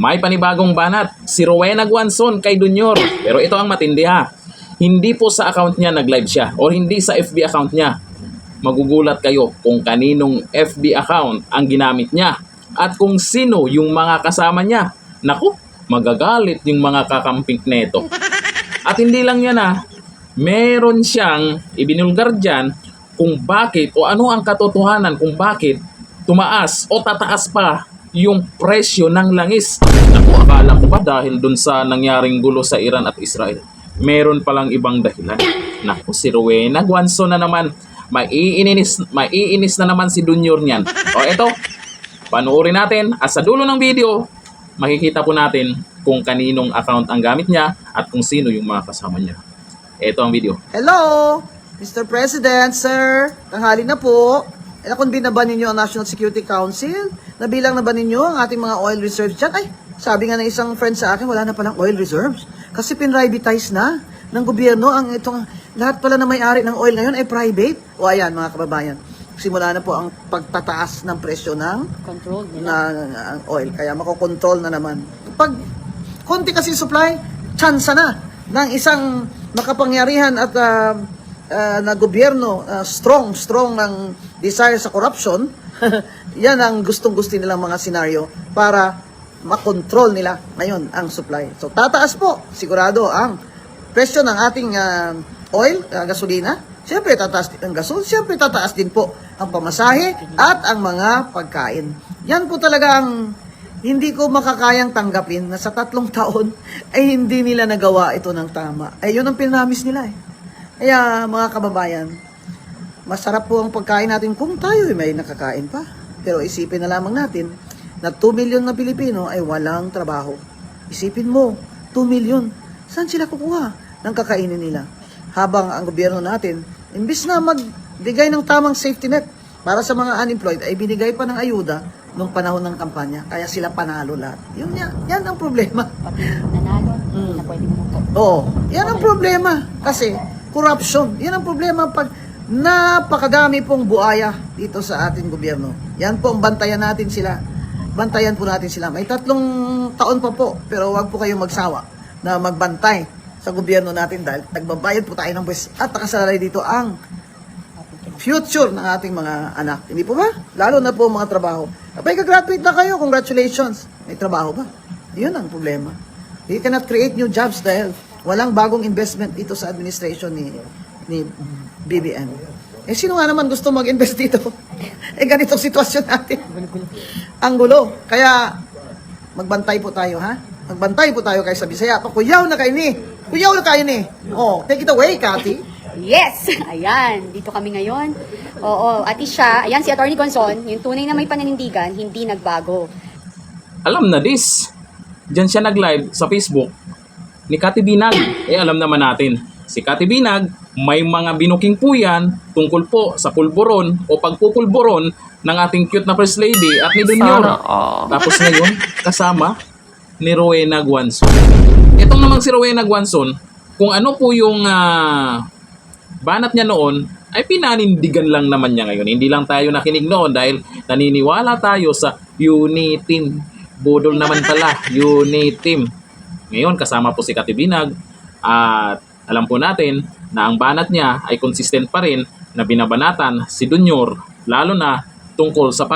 May panibagong banat, si Rowena Guanzon kay Junior. Pero ito ang matindi ha. Hindi po sa account niya nag-live siya o hindi sa FB account niya. Magugulat kayo kung kaninong FB account ang ginamit niya at kung sino yung mga kasama niya. Naku, magagalit yung mga kakamping neto. At hindi lang yan ha, meron siyang ibinulgar dyan kung bakit o ano ang katotohanan kung bakit tumaas o tataas pa yung presyo ng langis. Naku, akala ko ba dahil dun sa nangyaring gulo sa Iran at Israel, meron palang ibang dahilan. Naku, si Rowena Guanzon na naman. Maiinis na naman si Junior niyan. O eto, panoorin natin at sa dulo ng video, makikita po natin kung kaninong account ang gamit niya at kung sino yung mga kasama niya. Ito ang video. Hello, Mr. President, sir. Tanghali na po. Nakonbin na ba ninyo ang National Security Council? Nabilang na ba ninyo ang ating mga oil reserves dyan? Ay, sabi nga ng isang friend sa akin, wala na palang oil reserves. Kasi pinrivatize na ng gobyerno ang itong, lahat pala na may-ari ng oil ngayon ay private. O ayan mga kababayan, simula na po ang pagtataas ng presyo ng Control ang oil. Kaya makokontrol na naman. Pag konti kasi supply, tsansa na ng isang makapangyarihan at na gobyerno, strong ng desire sa corruption. Yan ang gustong-gusto nilang mga senaryo para makontrol nila ngayon ang supply. So tataas po sigurado ang presyo ng ating oil, gasolina. Siyempre tataas din ang gasol, siyempre tataas din po ang pamasahe at ang mga pagkain. Yan po talaga ang hindi ko makakayang tanggapin na sa 3 taon ay hindi nila nagawa ito ng tama. Ay yun ang pinamis nila eh. Kaya mga kababayan, masarap po ang pagkain natin kung tayo may nakakain pa. Pero isipin na lamang natin na 2 million na Pilipino ay walang trabaho. Isipin mo, 2 million. Saan sila kukuha ng kakainin nila? Habang ang gobyerno natin, imbis na magbigay ng tamang safety net para sa mga unemployed, ay binigay pa ng ayuda nung panahon ng kampanya. Kaya sila panalo lahat. Yan ang problema. Pati nanalo, hindi na pwede mo. Oo, yan ang problema. Kasi corruption. Yan ang problema pag napakadami pong buaya dito sa ating gobyerno. Yan po ang bantayan natin sila. Bantayan po natin sila. May 3 taon pa po, pero wag po kayong magsawa na magbantay sa gobyerno natin dahil nagbabayad po tayo ng buwis at nakasalalay dito ang future ng ating mga anak. Hindi po ba? Lalo na po mga trabaho. Kapag ka-graduate na kayo, congratulations. May trabaho ba? Yun ang problema. You cannot create new jobs dahil walang bagong investment dito sa administration ni BBM. Eh, sino nga naman gusto mag-invest dito? Eh, ganitong sitwasyon natin. Ang gulo. Kaya, magbantay po tayo, ha? Magbantay po tayo kay sa Bisaya. Kuyaw na kayo ni. Kuyaw na kayo ni. Oh, take it away, Cathy. Yes! Ayan, dito kami ngayon. Oo, at siya, ayan si Atty. Guanzon, yung tunay na may pananindigan, hindi nagbago. Alam na this. Diyan siya nag-live sa Facebook ni Cathy Binag. Eh alam naman natin, si Cathy Binag may mga binuking po yan tungkol po sa pulburon o pagpupulburon ng ating cute na First Lady at ni Junior. Tapos ngayon, kasama ni Rowena Guanzon. Itong namang si Rowena Guanzon, kung ano po yung banat niya noon, ay pinanindigan lang naman niya ngayon. Hindi lang tayo nakinig noon dahil naniniwala tayo sa Unitim. Budol naman pala, Unitim. Ngayon, kasama po si Cathy Binag at alam po natin na ang banat niya ay consistent pa rin na binabanatan si Junior, lalo na tungkol sa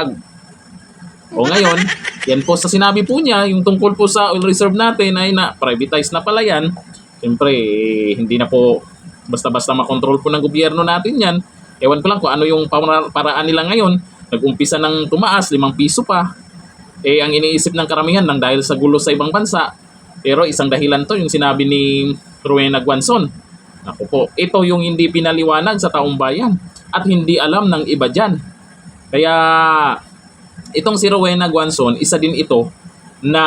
O ngayon, yan po sa sinabi po niya, yung tungkol po sa oil reserve natin ay na-privatize na pala yan. Siyempre, hindi na po basta-basta makontrol po ng gobyerno natin yan. Ewan ko lang kung ano yung paraan nila ngayon. Nag-umpisa ng tumaas, 5 piso pa. Eh, ang iniisip ng karamihan lang dahil sa gulo sa ibang bansa. Pero isang dahilan to yung sinabi ni Rowena Guanzon. Naku po, ito yung hindi pinaliwanag sa taong bayan at hindi alam ng iba dyan. Kaya itong si Rowena Guanzon, isa din ito na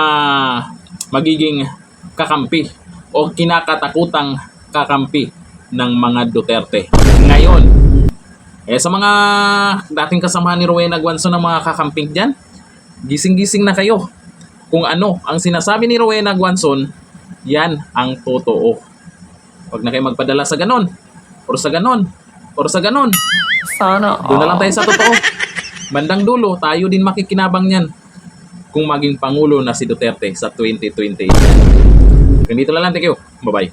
magiging kakampi o kinakatakutang kakampi ng mga Duterte. Ngayon, sa mga dating kasamahan ni Rowena Guanzon na mga kakamping dyan, gising-gising na kayo. Kung ano ang sinasabi ni Rowena Guanzon, yan ang totoo. Huwag na kayo magpadala sa ganon. Or sa ganon. Or sa ganon. Sana Doon na lang tayo sa totoo. Bandang dulo, tayo din makikinabang yan. kung maging Pangulo na si Duterte sa 2028. Hanggang dito na lang. Thank you. Bye-bye.